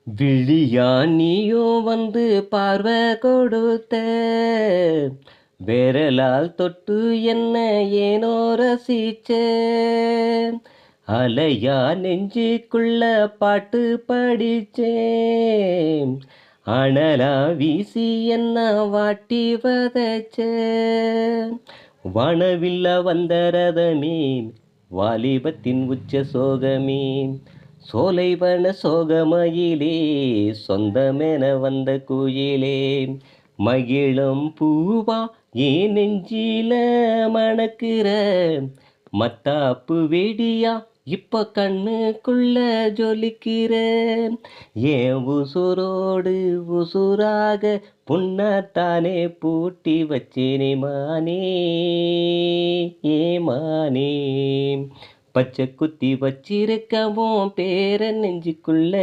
விழியா நீயோ வந்து பார்வை கொடுத்த விரலால் தொட்டு என்ன ஏனோ ரசிச்ச அலையா நெஞ்சுக்குள்ள பாட்டு படிச்சேன் அனலா வீசி என்ன வாட்டி வதச்ச வானவில்ல வந்த ரதமே வாலிபத்தின் உச்ச சோகமே சோலைவன சோகமயிலே சொந்தமென வந்த குயிலே மகிழம் பூவா ஏன் நெஞ்சில மணக்கிற மத்தாப்பு வெடியா இப்ப கண்ணுக்குள்ள ஜொலிக்கிற ஏன் உசுரோடு உசுராக புண்ணத்தானே பூட்டி வச்சேனே மானே ஏமானே பச்சை குத்தி வச்சிருக்கவும் பேர நெஞ்சுக்குள்ள